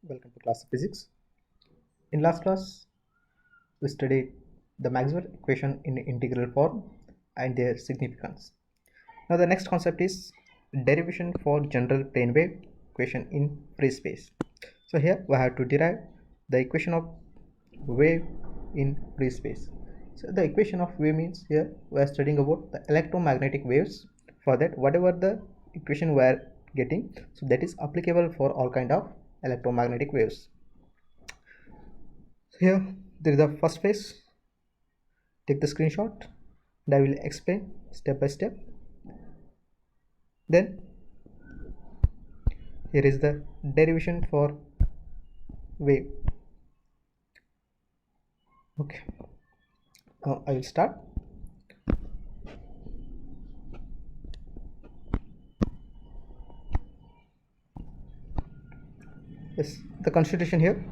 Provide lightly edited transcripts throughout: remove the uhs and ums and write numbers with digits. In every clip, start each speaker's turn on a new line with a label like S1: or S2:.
S1: Welcome to class of physics. In last class, we studied the Maxwell equation in integral form and their significance. Now the next concept is derivation for general plane wave equation in free space. So here we have to derive the equation of wave in free space. So the equation of wave means here we are studying about the electromagnetic waves. For that, whatever the equation we are getting, so that is applicable for all kind of electromagnetic waves. So here there is the first phase. Take the screenshot and I will explain step by step. Then here is the derivation for wave. Okay, now I will start. Yes, the consideration here.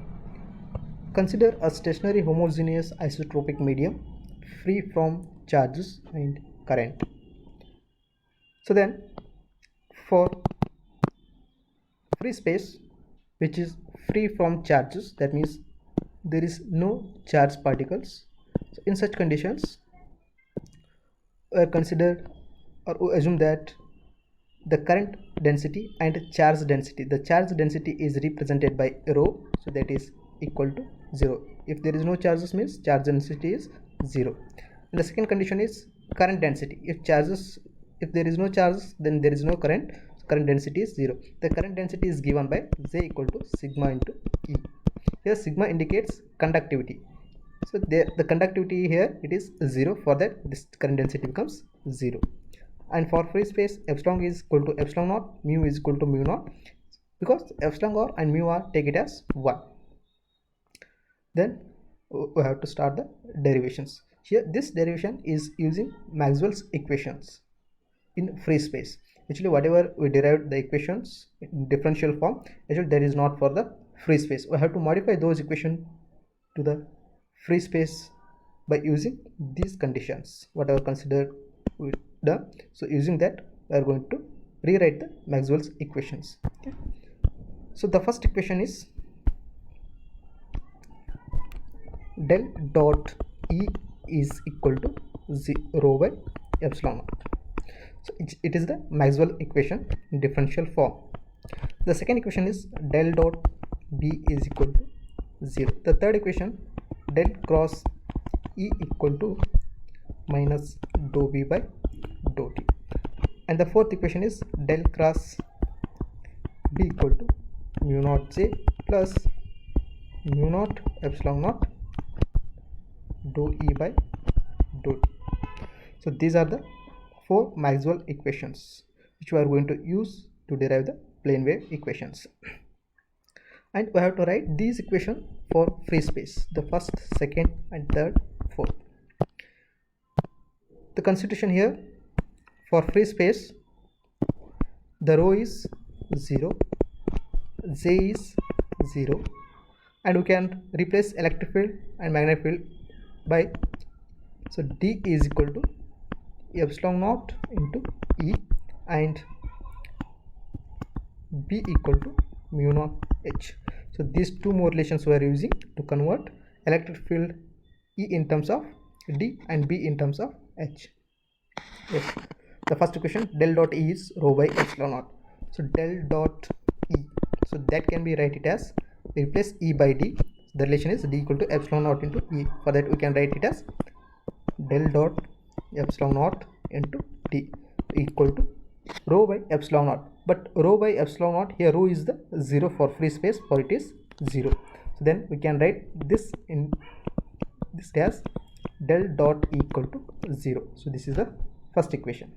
S1: Consider a stationary homogeneous isotropic medium free from charges and current. So then for free space which is free from charges, that means there is no charged particles. So in such conditions, consider or assume that the current density and charge density, the charge density is represented by rho, so that is equal to 0. If there is no charges means charge density is 0. And the second condition is current density. If there is no charges, then there is no current, so current density is 0. The current density is given by J equal to sigma into E. Here sigma indicates conductivity, so the conductivity here it is 0. For that, this current density becomes 0. And for free space, epsilon is equal to epsilon naught, mu is equal to mu naught, because epsilon r and mu r take it as 1. Then we have to start the derivations. Here this derivation is using Maxwell's equations in free space. Actually whatever we derived the equations in differential form, actually that is not for the free space. We have to modify those equations to the free space by using these conditions whatever considered with the. So using that we are going to rewrite the Maxwell's equations. Okay. So the first equation is del dot E is equal to rho by epsilon naught. So it is the Maxwell equation in differential form. The second equation is del dot B is equal to 0. The third equation, del cross E equal to minus dou B by dou T. And the fourth equation is del cross B equal to mu naught J plus mu naught epsilon naught dou E by dou T. So these are the 4 Maxwell equations which we are going to use to derive the plane wave equations. And we have to write these equations for free space, the first, second and third, fourth. The constitution here for free space, the rho is 0, J is 0, and we can replace electric field and magnetic field by, so D is equal to epsilon naught into E and B equal to mu naught H. So these two more relations we are using to convert electric field E in terms of D and B in terms of H. Yes. The first equation, del dot E is rho by epsilon naught. So del dot E, so that can be write it as, replace E by D. The relation is D equal to epsilon naught into E. For that we can write it as del dot epsilon naught into D equal to rho by epsilon naught. But rho by epsilon naught, here rho is the 0 for free space, for it is 0. So then we can write this in this as del dot E equal to 0. So this is the first equation.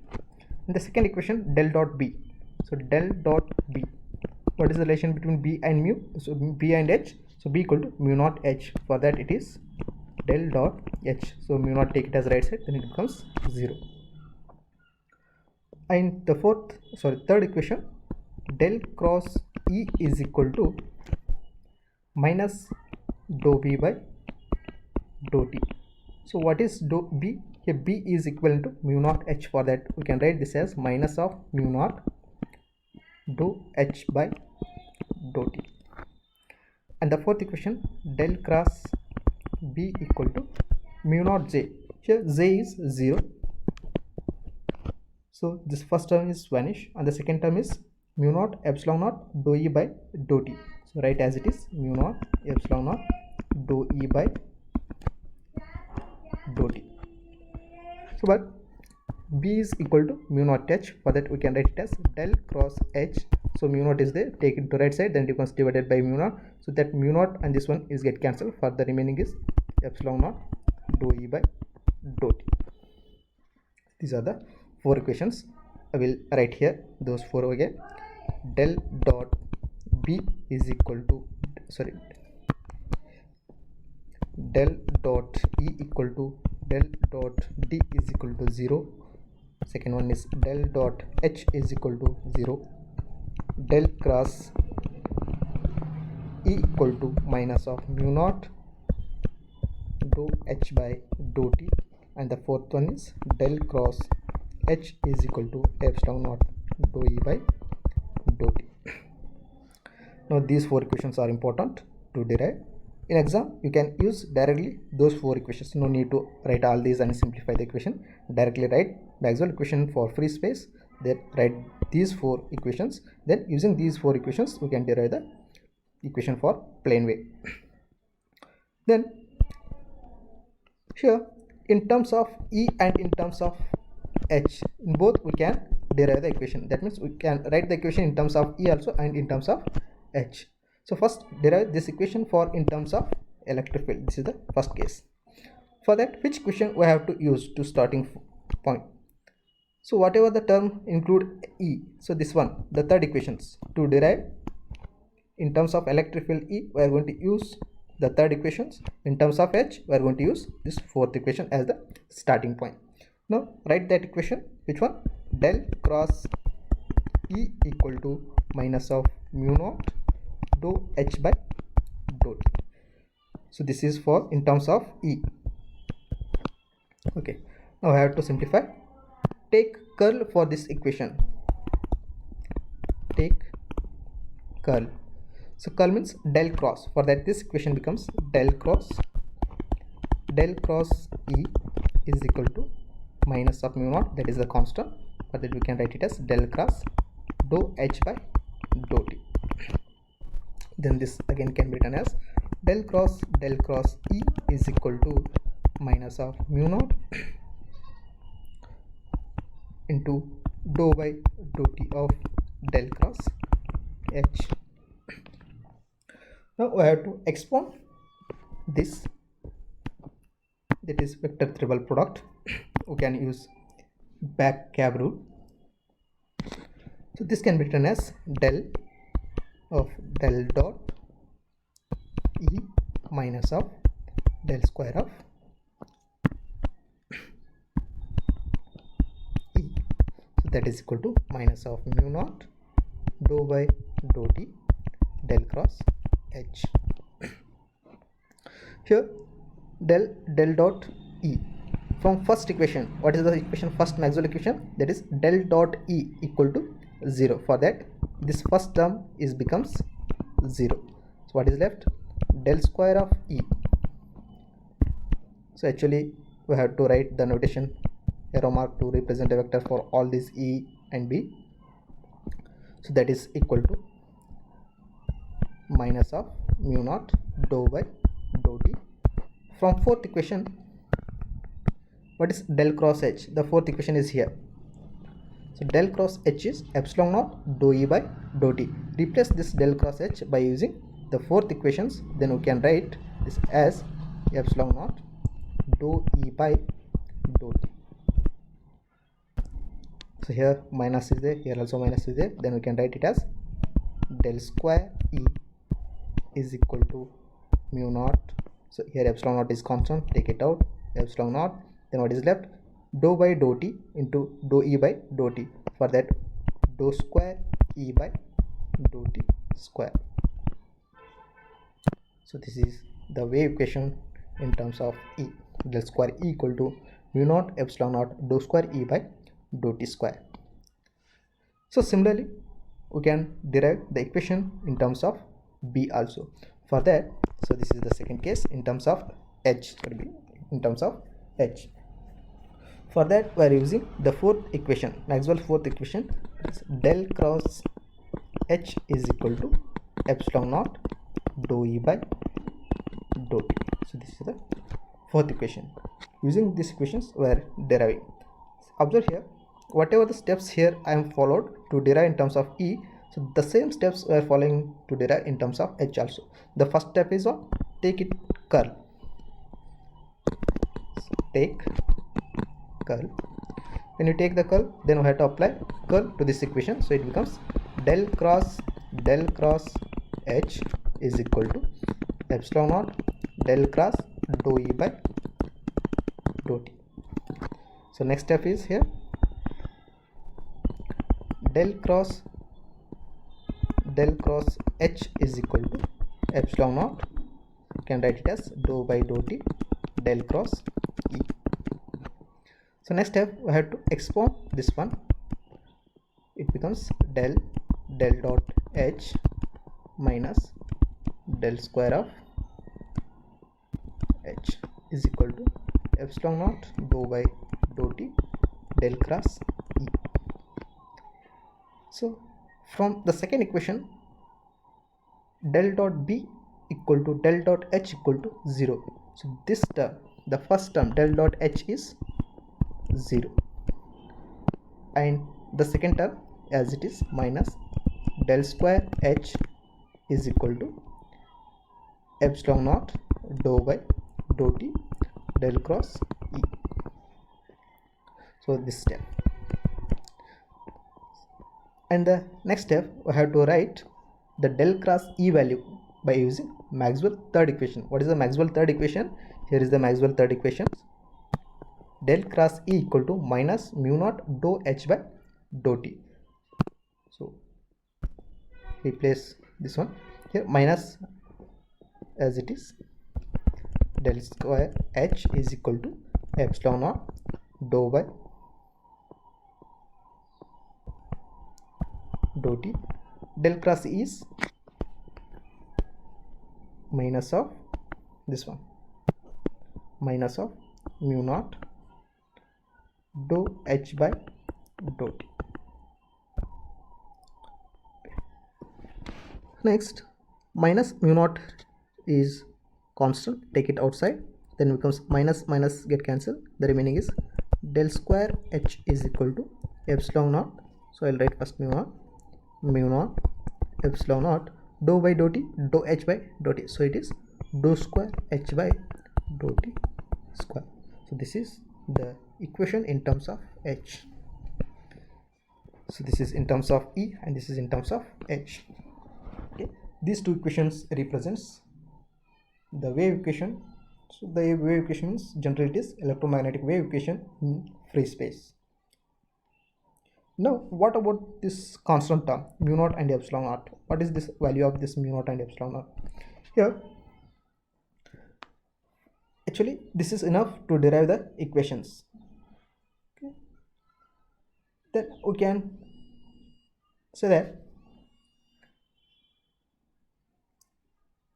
S1: And the second equation, del dot B. So del dot B, what is the relation between B and mu? So B and H, so B equal to mu naught H. For that it is del dot H. So mu naught, take it as right side, then it becomes 0. And the third equation, del cross E is equal to minus dou B by dou T. So what is dou B? Here B is equivalent to mu naught H. For that we can write this as minus of mu naught dou H by dou T. And the fourth equation, del cross B equal to mu naught J. Here J is 0. So this first term is vanish, and the second term is mu naught epsilon naught dou E by dou T. So write as it is, mu naught epsilon naught dou E by dou T. So but B is equal to mu naught H. For that we can write it as del cross H. So mu naught is there, take it to right side, then it becomes divided by mu naught. So that mu naught and this one is get cancelled. For the remaining is epsilon naught dou E by dou T. These are the four equations. I will write here those four again. Del dot B is equal to, sorry, del dot E equal to del dot D is equal to 0. Second one is del dot H is equal to 0. Del cross E equal to minus of mu naught dou H by dou T. And the fourth one is del cross H is equal to epsilon naught dou E by dou T. Now these four equations are important to derive. In exam you can use directly those four equations. No need to write all these and simplify the equation. Directly write the actual equation for free space, then write these four equations, then using these four equations we can derive the equation for plane wave. Then here in terms of E and in terms of H, in both we can derive the equation. That means we can write the equation in terms of E also and in terms of H. So first derive this equation for in terms of electric field. This is the first case. For that, which equation we have to use to starting point? So whatever the term include E, so this one, the third equations, to derive in terms of electric field E, we are going to use the third equations. In terms of H, we are going to use this fourth equation as the starting point. Now write that equation. Which one? Del cross E equal to minus of mu naught dou H by dou T. So this is for in terms of E. Okay, now I have to simplify. Take curl for this equation. Take curl. So curl means del cross. For that this equation becomes del cross E is equal to minus of mu naught, that is the constant. For that we can write it as del cross dou H by dou T. Then this again can be written as del cross E is equal to minus of mu naught into dou by dou T of del cross H. Now we have to expand this, that is vector triple product. We can use back cab rule. So this can be written as del dot E minus of del square of E. So that is equal to minus of mu naught dou by dou T del cross H. Here del dot E. From first equation, what is the equation? First Maxwell equation, that is del dot E equal to 0. For that this first term is becomes 0. So what is left? Del square of E. So actually we have to write the notation arrow mark to represent a vector for all these E and B. So that is equal to minus of mu naught dou by dou T. From fourth equation, what is del cross H? The fourth equation is here. So del cross H is epsilon naught dou E by dou T. Replace this del cross H by using the fourth equations, then we can write this as epsilon naught dou E by dou T. So here minus is there, here also minus is there, then we can write it as del square E is equal to mu naught. So here epsilon naught is constant, take it out, epsilon naught. Then what is left? Dou by dou T into dou E by dou T. For that dou square E by dou T square. So this is the wave equation in terms of E. Del square E equal to mu naught epsilon naught dou square E by dou T square. So similarly we can derive the equation in terms of B also. For that, so this is the second case in terms of h, should be in terms of h. For that, we are using the fourth equation, Maxwell's fourth equation. Del cross h is equal to epsilon naught dou E by dou T. So this is the fourth equation. Using these equations, we are deriving. Observe here, whatever the steps here I am followed to derive in terms of E, so the same steps we are following to derive in terms of h also. The first step is on take it curl. So take curl. When you take the curl, then we have to apply curl to this equation. So it becomes del cross h is equal to epsilon naught del cross dou E by dou T. So next step is here del cross h is equal to epsilon naught, you can write it as dou by dou T del cross E. So next step we have to expand this one. It becomes del dot h minus del square of h is equal to epsilon naught dou by dou T del cross E. So from the second equation, del dot b equal to del dot h equal to 0. So this term, the first term del dot h is 0, and the second term as it is minus del square h is equal to epsilon naught dou by dou T del cross E. So this step. And the next step, we have to write the del cross E value by using Maxwell third equation. What is the Maxwell third equation? Here is the Maxwell third equation. Del cross E equal to minus mu naught dou h by dou T. So replace this one here, minus as it is del square h is equal to epsilon naught dou by dou T. Del cross E is minus of this one, minus of mu naught dou h by dou T. Next, minus mu naught is constant, take it outside, then becomes minus minus get cancelled, the remaining is del square h is equal to epsilon naught. So I'll write first mu naught epsilon naught dou by dou T dou h by dou T. So it is dou square h by dou T square. So this is the equation in terms of h. So this is in terms of E and this is in terms of h. Okay, these two equations represents the wave equation. So the wave equation means generally it is electromagnetic wave equation in free space. Now what about this constant term mu naught and epsilon naught? What is this value of this mu naught and epsilon naught? Here actually this is enough to derive the equations. Okay, then we can say that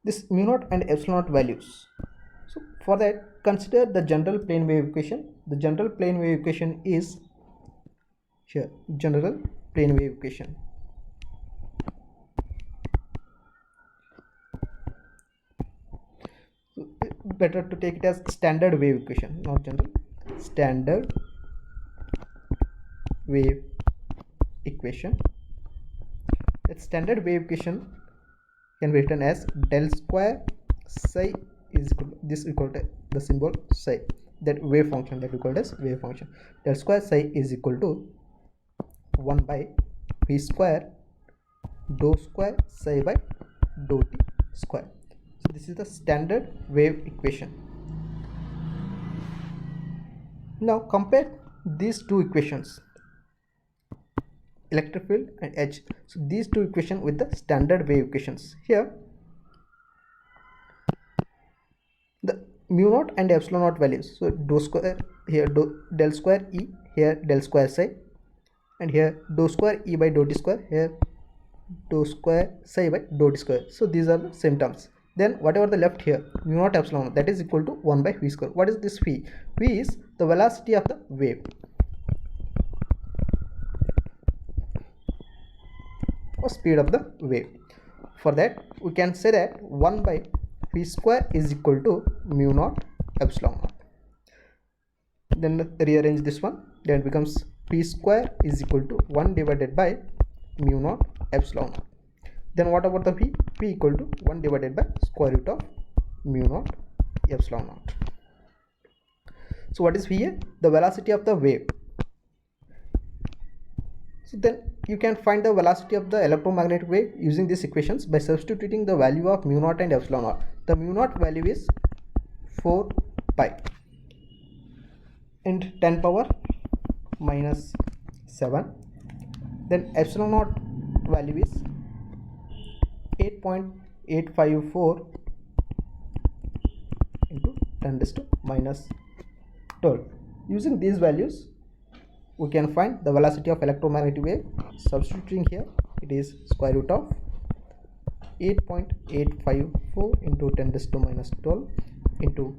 S1: this mu naught and epsilon naught values. So for that, consider the general plane wave equation. The general plane wave equation is here, general plane wave equation. So better to take it as standard wave equation, not general. Standard wave equation. That standard wave equation can be written as del square psi is equal to, this equal to the symbol psi, that wave function that we call as wave function. Del square psi is equal to 1 by v square dou square psi by dou T square. So this is the standard wave equation. Now compare these two equations, electric field and H. So these two equations with the standard wave equations. Here the mu naught and epsilon naught values. So dou square here, del square E, here del square psi, and here dou square E by dou T square, here dou square psi by dou T square. So these are the same terms. then whatever the left here, mu naught epsilon, that is equal to 1 by v square. What is this v? V is the velocity of the wave, or speed of the wave. For that we can say that 1 by v square is equal to mu naught epsilon naught. Then rearrange this one, then it becomes p square is equal to 1 divided by mu naught epsilon naught. Then what about the v? V equal to 1 divided by square root of mu naught epsilon naught. So what is v here? The velocity of the wave. So then you can find the velocity of the electromagnetic wave using these equations by substituting the value of mu naught and epsilon naught. The mu naught value is 4 pi and 10 power minus 7. Then epsilon naught value is 8.854 into 10 raised to minus 12. Using these values we can find the velocity of electromagnetic wave. Substituting here, it is square root of 8.854 into 10 raised to minus 12 into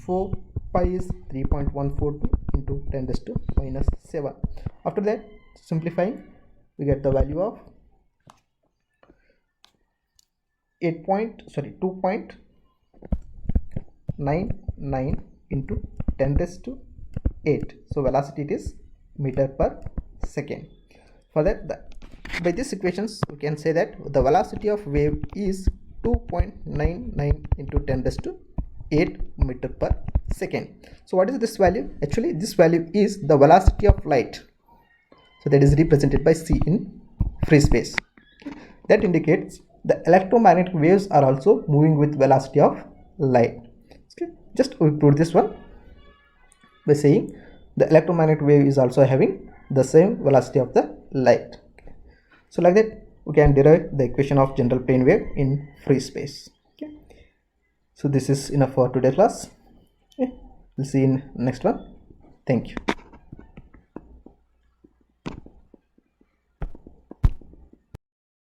S1: 4 pi is 3.142 into 10 raised to minus 7. After that, simplifying, we get the value of 2.99 into 10 raised to 8. So velocity it is meter per second. For that, by these equations we can say that the velocity of wave is 2.99 into 10 raised to 8 meter per second. So what is this value? Actually this value is the velocity of light. So that is represented by c in free space. That indicates the electromagnetic waves are also moving with velocity of light. Okay, just we prove this one by saying the electromagnetic wave is also having the same velocity of the light. Okay. So like that we can derive the equation of general plane wave in free space. Okay. So this is enough for today's class. Okay. We'll see you in next one. Thank you.